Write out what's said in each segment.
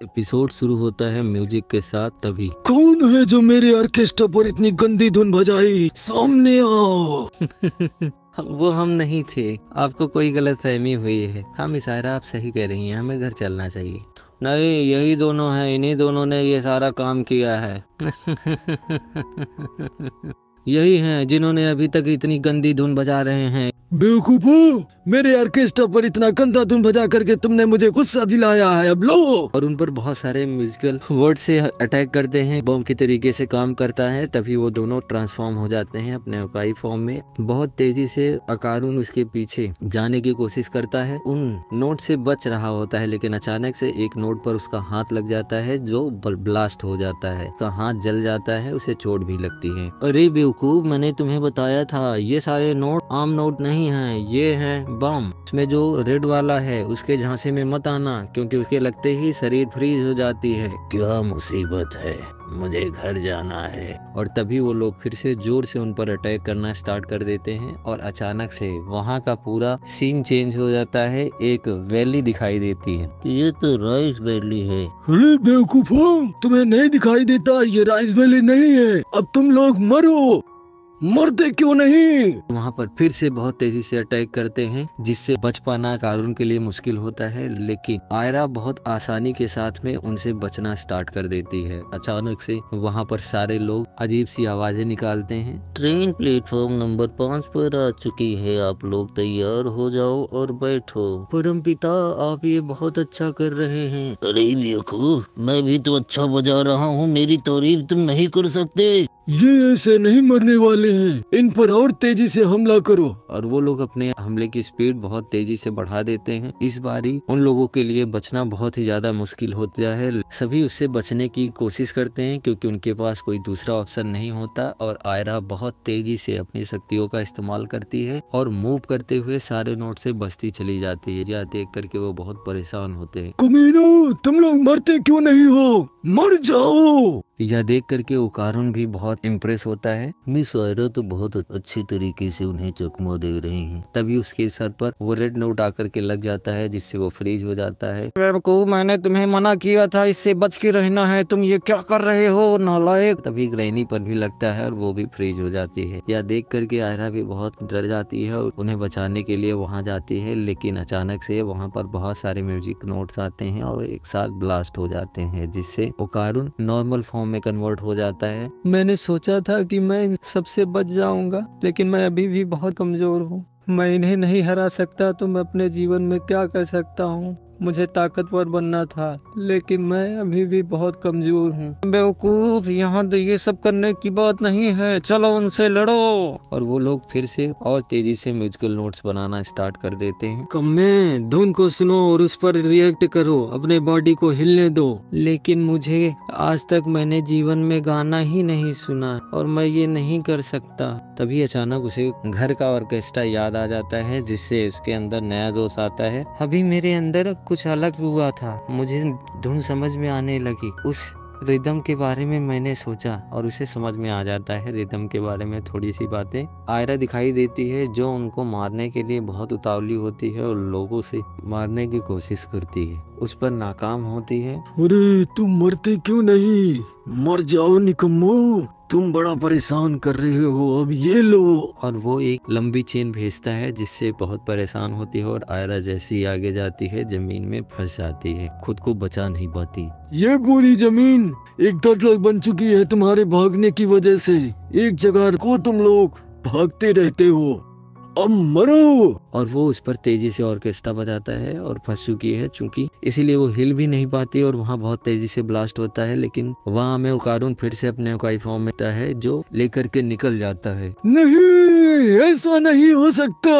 Episode शुरू होता है म्यूजिक के साथ। तभी कौन है जो मेरे ऑर्केस्ट्रा पर इतनी गंदी धुन बजाई? सामने आओ। वो हम नहीं थे, आपको कोई गलतफहमी हुई है। हम इशारा आप सही कह रही हैं, हमें घर चलना चाहिए। नहीं, यही दोनों हैं, इन्हीं दोनों ने ये सारा काम किया है। यही हैं जिन्होंने अभी तक इतनी गंदी धुन बजा रहे हैं। बेवकूफो, मेरे ऑर्केस्ट्रा पर इतना गंदा धुन बजा करके तुमने मुझे गुस्सा दिलाया है, अब लो। और उन पर बहुत सारे म्यूजिकल वर्ड से अटैक करते हैं, बम की तरीके से काम करता है। तभी वो दोनों ट्रांसफॉर्म हो जाते हैं अपने अकाई फॉर्म में। बहुत तेजी से अकारुन उसके पीछे जाने की कोशिश करता है, उन नोट से बच रहा होता है, लेकिन अचानक से एक नोट पर उसका हाथ लग जाता है जो ब्लास्ट हो जाता है। उसका हाथ जल जाता है, उसे चोट भी लगती है। अरे बेवकूफ, मैंने तुम्हें बताया था ये सारे नोट आम नोट नहीं है, ये है बम। इसमें जो रेड वाला है उसके झांसे में मत आना, क्योंकि उसके लगते ही शरीर फ्रीज हो जाती है। क्या मुसीबत है, मुझे घर जाना है। और तभी वो लोग फिर से जोर से उन पर अटैक करना स्टार्ट कर देते हैं और अचानक से वहाँ का पूरा सीन चेंज हो जाता है। एक वैली दिखाई देती है। ये तो राइस वैली है। अरे बेवकूफो, तुम्हें नहीं दिखाई देता? ये राइस वैली नहीं है। अब तुम लोग मरो। मरते क्यों नहीं? वहाँ पर फिर से बहुत तेजी से अटैक करते हैं, जिससे बच पाना कारुन के लिए मुश्किल होता है। लेकिन आयरा बहुत आसानी के साथ में उनसे बचना स्टार्ट कर देती है। अचानक से वहाँ पर सारे लोग अजीब सी आवाजें निकालते हैं। ट्रेन प्लेटफॉर्म नंबर 5 पर आ चुकी है, आप लोग तैयार हो जाओ और बैठो। परमपिता, आप ये बहुत अच्छा कर रहे हैं। अरे बेवकूफ, मैं भी तो अच्छा बजा रहा हूँ, मेरी तारीफ तुम नहीं कर सकते। ये ऐसे नहीं मरने वाले हैं, इन पर और तेजी से हमला करो। और वो लोग अपने हमले की स्पीड बहुत तेजी से बढ़ा देते हैं। इस बारी उन लोगों के लिए बचना बहुत ही ज्यादा मुश्किल होता है। सभी उससे बचने की कोशिश करते हैं क्योंकि उनके पास कोई दूसरा ऑप्शन नहीं होता। और आयरा बहुत तेजी से अपनी शक्तियों का इस्तेमाल करती है और मूव करते हुए सारे नोट से बचती चली जाती है। यह देख करके वो बहुत परेशान होते हैं। कमीनो, तुम लोग मरते क्यों नहीं हो? मर जाओ। यह देख करके ओकारुन भी बहुत इम्प्रेस होता है। मिस आयरा तो बहुत अच्छी तरीके से उन्हें चकमा दे रही हैं। तभी उसके सर पर वो रेड नोट आकर के लग जाता है, जिससे वो फ्रीज हो जाता है। बेवकूफ, मैंने तुम्हें मना किया था, इससे बच के रहना है, तुम ये क्या कर रहे हो नालायक। तभी ग्रैनी पर भी लगता है और वो भी फ्रीज हो जाती है। यह देख करके आयरा भी बहुत डर जाती है और उन्हें बचाने के लिए वहाँ जाती है। लेकिन अचानक से वहाँ पर बहुत सारे म्यूजिक नोट्स आते हैं और एक साथ ब्लास्ट हो जाते हैं, जिससे ओकारुन नॉर्मल फॉर्म में कन्वर्ट हो जाता है। मैंने सोचा था कि मैं इन सबसे बच जाऊंगा, लेकिन मैं अभी भी बहुत कमजोर हूँ। मैं इन्हें नहीं हरा सकता तो मैं अपने जीवन में क्या कर सकता हूँ? मुझे ताकतवर बनना था, लेकिन मैं अभी भी बहुत कमजोर हूँ। बेवकूफ, यहाँ तो ये सब करने की बात नहीं है, चलो उनसे लड़ो। और वो लोग फिर से और तेजी से म्यूजिकल नोट्स बनाना स्टार्ट कर देते हैं। कम्मे, धुन को सुनो और उस पर रिएक्ट करो, अपने बॉडी को हिलने दो। लेकिन मुझे आज तक मैंने जीवन में गाना ही नहीं सुना और मैं ये नहीं कर सकता। तभी अचानक उसे घर का ऑर्केस्ट्रा याद आ जाता है, जिससे उसके अंदर नया जोश आता है। अभी मेरे अंदर कुछ अलग हुआ था, मुझे धुन समझ में आने लगी। उस रिदम के बारे में मैंने सोचा और उसे समझ में आ जाता है रिदम के बारे में थोड़ी सी बातें। आयरा दिखाई देती है जो उनको मारने के लिए बहुत उतावली होती है और लोगों से मारने की कोशिश करती है, उस पर नाकाम होती है। अरे तुम मरते क्यों नहीं? मर जाओ निकम्मो, तुम बड़ा परेशान कर रहे हो, अब ये लो। और वो एक लंबी चेन भेजता है, जिससे बहुत परेशान होती है और आयरा जैसे ही आगे जाती है जमीन में फंस जाती है, खुद को बचा नहीं पाती। ये पूरी जमीन एक दर्द बन चुकी है तुम्हारे भागने की वजह से। एक जगह को तुम लोग भागते रहते हो, अब मरो। और वो उस पर तेजी से ऑर्केस्ट्रा बजाता है और फंस चुकी है चूंकि, इसीलिए वो हिल भी नहीं पाती और वहाँ बहुत तेजी से ब्लास्ट होता है। लेकिन वहाँ में ओकारुन फिर से अपने अकाई फॉर्म में आता है, जो लेकर के निकल जाता है। नहीं, ऐसा नहीं हो सकता।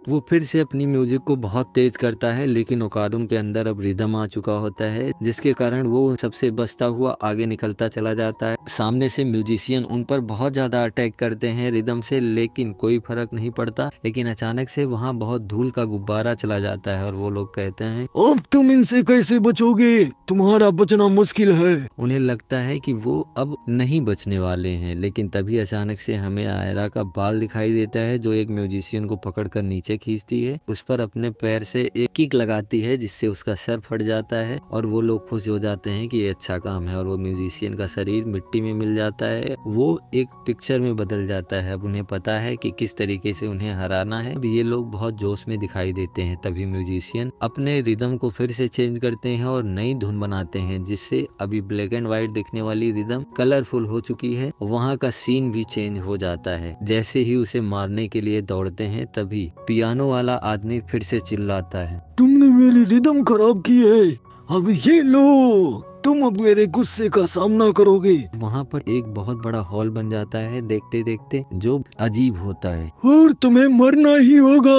वो फिर से अपनी म्यूजिक को बहुत तेज करता है, लेकिन ओकारुन के अंदर अब रिदम आ चुका होता है, जिसके कारण वो सबसे बचता हुआ आगे निकलता चला जाता है। सामने से म्यूजिशियन उन पर बहुत ज्यादा अटैक करते हैं रिदम से, लेकिन कोई फर्क नहीं पड़ता। लेकिन अचानक से वहाँ बहुत धूल का गुब्बारा चला जाता है और वो लोग कहते हैं, अब तुम इनसे कैसे बचोगे? तुम्हारा बचना मुश्किल है। उन्हें लगता है कि वो अब नहीं बचने वाले हैं। लेकिन तभी अचानक से हमें आयरा का बाल दिखाई देता है जो एक म्यूजिशियन को पकड़कर नीचे खींचती है, उस पर अपने पैर से एक किक लगाती है जिससे उसका सर फट जाता है और वो लोग खुश हो जाते हैं कि ये अच्छा काम है और वो म्यूजिशियन का शरीर मिट्टी में मिल जाता है। वो एक पिक्चर में बदल जाता है। अब उन्हें पता है कि किस तरीके से उन्हें हराना है। अब ये लोग बहुत जोश में दिखाई देते हैं। तभी म्यूजिशियन अपने रिदम को फिर से चेंज करते हैं और नई धुन बनाते हैं जिससे अभी ब्लैक एंड व्हाइट दिखने वाली रिदम कलरफुल हो चुकी है। वहाँ का सीन भी चेंज हो जाता है। जैसे ही उसे मारने के लिए दौड़ते हैं तभी पियानो वाला आदमी फिर से चिल्लाता है, तुमने मेरी रिदम खराब की है, अब ये लो, तुम अब मेरे गुस्से का सामना करोगे। वहाँ पर एक बहुत बड़ा हॉल बन जाता है देखते देखते जो अजीब होता है और तुम्हें मरना ही होगा।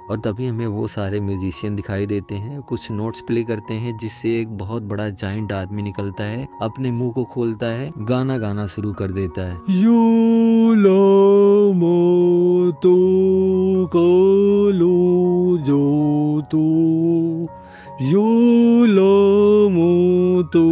और तभी हमें वो सारे म्यूजिशियन दिखाई देते हैं, कुछ नोट्स प्ले करते हैं जिससे एक बहुत बड़ा जाइंट आदमी निकलता है, अपने मुंह को खोलता है, गाना गाना शुरू कर देता है। यो लामो तो कालो जो तो यो लामो तो।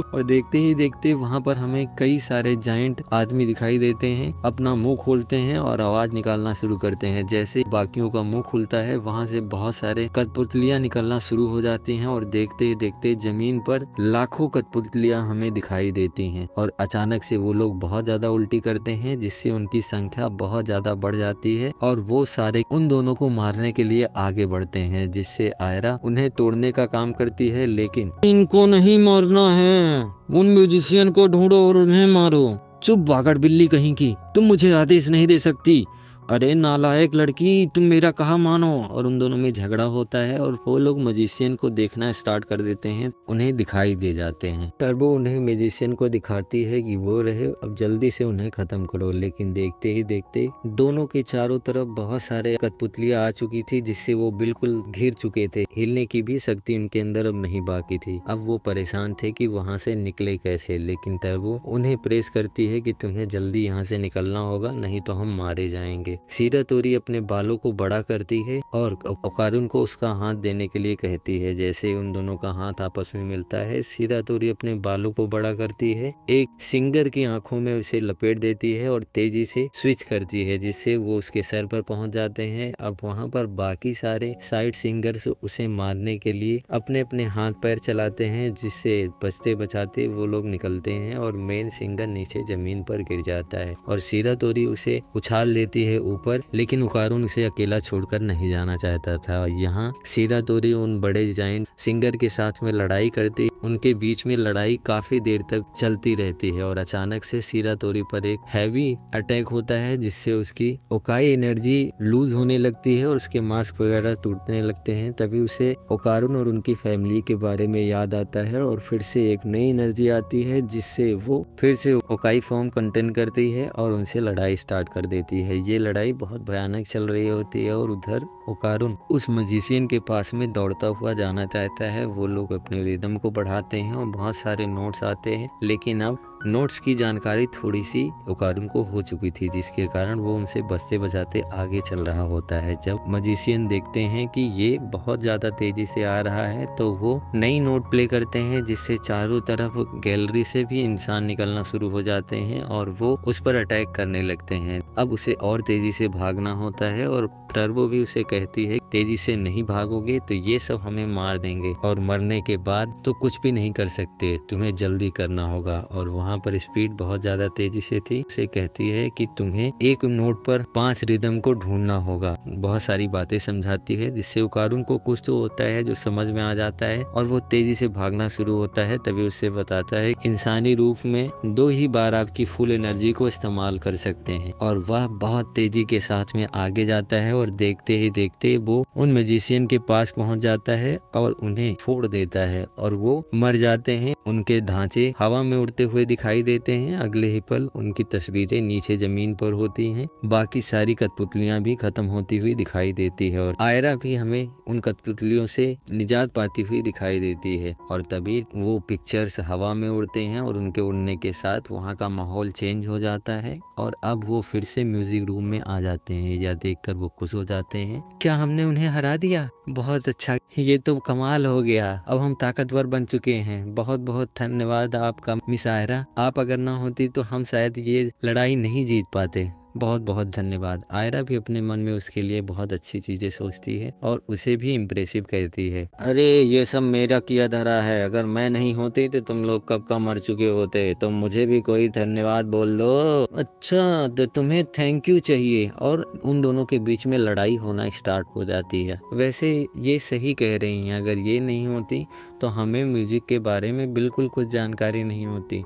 और देखते ही देखते वहाँ पर हमें कई सारे जाइंट आदमी दिखाई देते हैं, अपना मुंह खोलते हैं और आवाज निकालना शुरू करते हैं। जैसे बाकियों का मुंह खुलता है वहाँ से बहुत सारे कठपुतलियाँ निकलना शुरू हो जाती हैं और देखते ही देखते जमीन पर लाखों कठपुतलियाँ हमें दिखाई देती हैं। और अचानक से वो लोग बहुत ज्यादा उल्टी करते हैं जिससे उनकी संख्या बहुत ज्यादा बढ़ जाती है और वो सारे उन दोनों को मारने के लिए आगे बढ़ते हैं, जिससे आयरा उन्हें तोड़ने का काम करती है। लेकिन इनको नहीं मारना है, उन म्यूजिशियन को ढूंढो और उन्हें मारो। चुप भागड़ बिल्ली कहीं की, तुम मुझे आदेश नहीं दे सकती। अरे नालायक लड़की, तुम मेरा कहा मानो। और उन दोनों में झगड़ा होता है और वो लोग म्यूजिशियन को देखना स्टार्ट कर देते हैं, उन्हें दिखाई दे जाते हैं। टर्बो उन्हें म्यूजिशियन को दिखाती है कि वो रहे, अब जल्दी से उन्हें खत्म करो। लेकिन देखते ही देखते दोनों के चारों तरफ बहुत सारे कठपुतलियां आ चुकी थी जिससे वो बिल्कुल घिर चुके थे। हिलने की भी शक्ति उनके अंदर अब नहीं बाकी थी। अब वो परेशान थे कि वहाँ से निकले कैसे। लेकिन टर्बो उन्हें प्रेस करती है कि तुम्हें जल्दी यहाँ से निकलना होगा, नहीं तो हम मारे जाएंगे। सीरा तोरी अपने बालों को बड़ा करती है और ओकारुन को उसका हाथ देने के लिए कहती है। जैसे उन दोनों का हाथ आपस में मिलता है, सीरा तोरी अपने बालों को बड़ा करती है, एक सिंगर की आंखों में उसे लपेट देती है और तेजी से स्विच करती है जिससे वो उसके सर पर पहुंच जाते हैं। अब वहां पर बाकी सारे साइड सिंगर्स उसे मारने के लिए अपने अपने हाथ पैर चलाते हैं जिससे बचते बचाते वो लोग निकलते हैं और मेन सिंगर नीचे जमीन पर गिर जाता है और सीरा तोरी उसे उछाल लेती है ऊपर। लेकिन ओकारुन उसे अकेला छोड़कर नहीं जाना चाहता था। यहाँ सीरा तोरी उन बड़े जाइंट सिंगर के साथ में लड़ाई करती, उनके बीच में लड़ाई काफी देर तक चलती रहती है और अचानक से सीरा तोरी पर एक हैवी अटैक होता है जिससे उसकी ओकाई एनर्जी लूज होने लगती है और उसके मास्क वगैरह टूटने लगते हैं। तभी उसे ओकारुन और उनकी फैमिली के बारे में याद आता है और फिर से एक नई एनर्जी आती है जिससे वो फिर से ओकाई फॉर्म कंटेन करती है और उनसे लड़ाई स्टार्ट कर देती है। ये लड़ाई बहुत भयानक चल रही होती है और उधर ओकारुन उस मजिशियन के पास में दौड़ता हुआ जाना चाहता है। वो लोग अपने रिदम को बढ़ाते हैं और बहुत सारे नोट्स आते हैं, लेकिन अब नोट्स की जानकारी थोड़ी सी ओकारुन को हो चुकी थी जिसके कारण वो उनसे बचते बचाते आगे चल रहा होता है। जब मजिशियन देखते हैं कि ये बहुत ज्यादा तेजी से आ रहा है तो वो नई नोट प्ले करते हैं जिससे चारों तरफ गैलरी से भी इंसान निकलना शुरू हो जाते हैं और वो उस पर अटैक करने लगते हैं। अब उसे और तेजी से भागना होता है और टर्बो भी उसे कहती है तेजी से नहीं भागोगे तो ये सब हमें मार देंगे और मरने के बाद तो कुछ भी नहीं कर सकते, तुम्हें जल्दी करना होगा। और वहाँ पर स्पीड बहुत ज्यादा तेजी से थी। उसे कहती है कि तुम्हें एक नोट पर 5 रिदम को ढूंढना होगा। बहुत सारी बातें समझाती है जिससे ओकारुन को कुछ तो होता है जो समझ में आ जाता है और वो तेजी से भागना शुरू होता है। तभी उससे बताता है इंसानी रूप में 2 ही बार आपकी फुल एनर्जी को इस्तेमाल कर सकते हैं और वह बहुत तेजी के साथ में आगे जाता है और देखते ही देखते वो उन मैजिशियन के पास पहुंच जाता है और उन्हें फोड़ देता है और वो मर जाते हैं। उनके ढांचे हवा में उड़ते हुए दिखाई देते हैं। अगले ही पल उनकी तस्वीरें नीचे जमीन पर होती हैं। बाकी सारी कठपुतलियां भी खत्म होती हुई दिखाई देती है और आयरा भी हमें उन कठपुतलियों से निजात पाती हुई दिखाई देती है। और तभी वो पिक्चर्स हवा में उड़ते हैं और उनके उड़ने के साथ वहाँ का माहौल चेंज हो जाता है और अब वो फिर से म्यूजिक रूम में आ जाते हैं। यह देखकर वो खुश हो जाते हैं, क्या हमने उन्हें हरा दिया, बहुत अच्छा, ये तो कमाल हो गया, अब हम ताकतवर बन चुके हैं, बहुत बहुत धन्यवाद आपका मिस आयरा, आप अगर ना होती तो हम शायद ये लड़ाई नहीं जीत पाते। बहुत बहुत धन्यवाद। आयरा भी अपने मन में उसके लिए बहुत अच्छी चीजें सोचती है और उसे भी इम्प्रेसिव कहती है। अरे ये सब मेरा किया धरा है, अगर मैं नहीं होती तो तुम लोग कब का मर चुके होते, तो मुझे भी कोई धन्यवाद बोल दो। अच्छा तो तुम्हें थैंक यू चाहिए, और उन दोनों के बीच में लड़ाई होना स्टार्ट हो जाती है। वैसे ये सही कह रही हैं, अगर ये नहीं होती तो हमें म्यूजिक के बारे में बिल्कुल कुछ जानकारी नहीं होती।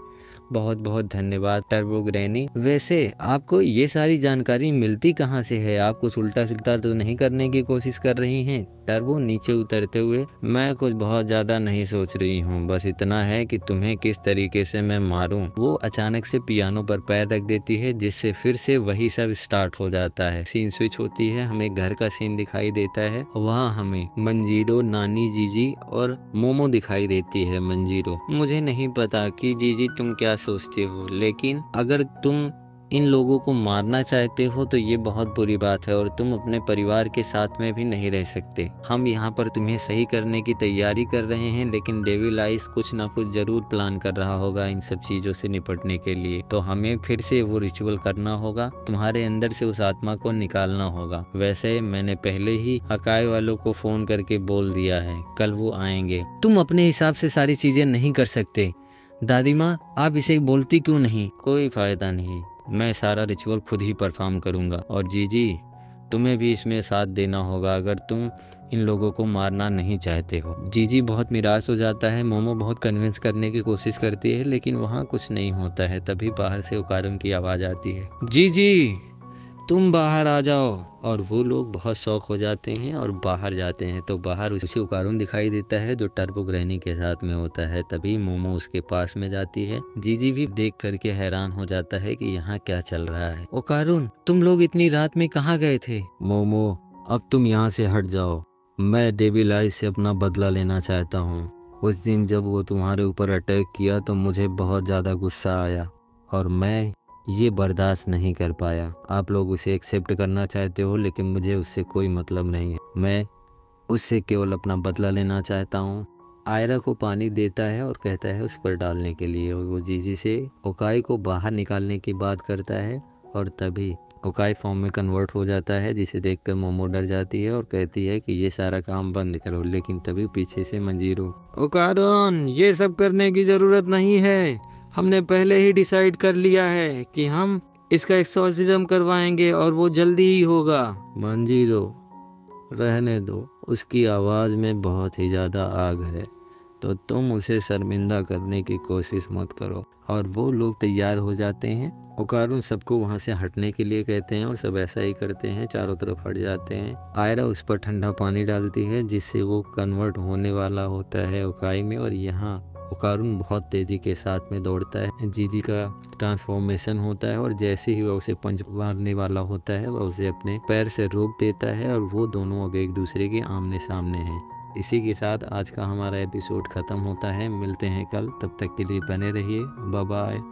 बहुत बहुत धन्यवाद टर्बो ग्रैनी। वैसे आपको ये सारी जानकारी मिलती कहाँ से है? आप कुछ उल्टा सुल्टा तो नहीं करने की कोशिश कर रही हैं? टर्बो नीचे उतरते हुए, मैं कुछ बहुत ज्यादा नहीं सोच रही हूँ, बस इतना है कि तुम्हें किस तरीके से मैं मारूं। वो अचानक से पियानो पर पैर रख देती है, जिससे फिर से वही सब स्टार्ट हो जाता है। सीन स्विच होती है, हमें घर का सीन दिखाई देता है। वहाँ हमें मंजीरो, नानी, जीजी और मोमो दिखाई देती है। मंजीरो, मुझे नहीं पता कि जीजी तुम क्या सोचते हो, लेकिन अगर तुम इन लोगों को मारना चाहते हो तो ये बहुत बुरी बात है और तुम अपने परिवार के साथ में भी नहीं रह सकते। हम यहाँ पर तुम्हें सही करने की तैयारी कर रहे हैं, लेकिन डेविल आइस कुछ ना कुछ जरूर प्लान कर रहा होगा इन सब चीजों से निपटने के लिए। तो हमें फिर से वो रिचुअल करना होगा, तुम्हारे अंदर से उस आत्मा को निकालना होगा। वैसे मैंने पहले ही हकाई वालों को फोन करके बोल दिया है, कल वो आएंगे। तुम अपने हिसाब से सारी चीजें नहीं कर सकते। दादी माँ, आप इसे बोलती क्यों नहीं? कोई फायदा नहीं, मैं सारा रिचुअल खुद ही परफॉर्म करूंगा। और जीजी, तुम्हें भी इसमें साथ देना होगा अगर तुम इन लोगों को मारना नहीं चाहते हो। जीजी बहुत निराश हो जाता है। मोमो बहुत कन्विंस करने की कोशिश करती है, लेकिन वहाँ कुछ नहीं होता है। तभी बाहर से ओकारुन की आवाज़ आती है, जीजी तुम बाहर आ जाओ। और वो लोग बहुत शौक हो जाते हैं और बाहर जाते हैं। तो बाहर उसे ओकारुन दिखाई देता है जो टर्बो ग्रैनी के साथ में होता है। तभी मोमो उसके पास में जाती है। जीजी भी देख करके हैरान हो जाता है कि यहाँ क्या चल रहा है। ओकारुन, तुम लोग इतनी रात में कहाँ गए थे? मोमो, अब तुम यहाँ से हट जाओ। मैं डेविल आइस से अपना बदला लेना चाहता हूँ। उस दिन जब वो तुम्हारे ऊपर अटैक किया तो मुझे बहुत ज़्यादा गुस्सा आया और मैं ये बर्दाश्त नहीं कर पाया। आप लोग उसे एक्सेप्ट करना चाहते हो, लेकिन मुझे उससे कोई मतलब नहीं है। मैं उससे केवल अपना बदला लेना चाहता हूँ। आयरा को पानी देता है और कहता है उस पर डालने के लिए, और वो जीजी से ओकाई को बाहर निकालने की बात करता है। और तभी ओकाई फॉर्म में कन्वर्ट हो जाता है, जिसे देखकर मोमो डर जाती है और कहती है कि ये सारा काम बंद करो। लेकिन तभी पीछे से मंजीरो, ओकारुन, ये सब करने की ज़रूरत नहीं है, हमने पहले ही डिसाइड कर लिया है कि हम इसका एक्सॉर्सिज्म करवाएंगे और वो जल्दी ही होगा। मंजीरो, रहने दो, उसकी आवाज़ में बहुत ही ज़्यादा आग है, तो तुम उसे शर्मिंदा करने की कोशिश मत करो। और वो लोग तैयार हो जाते हैं। ओकारुन सबको वहाँ से हटने के लिए कहते हैं और सब ऐसा ही करते हैं, चारों तरफ हट जाते हैं। आयरा उस पर ठंडा पानी डालती है, जिससे वो कन्वर्ट होने वाला होता है ओकाई में। और यहाँ ओकारुन बहुत तेजी के साथ में दौड़ता है। जीजी का ट्रांसफॉर्मेशन होता है और जैसे ही वह उसे पंच मारने वाला होता है, वह उसे अपने पैर से रोक देता है और वो दोनों अब एक दूसरे के आमने सामने हैं। इसी के साथ आज का हमारा एपिसोड खत्म होता है। मिलते हैं कल, तब तक के लिए बने रहिए। Bye bye.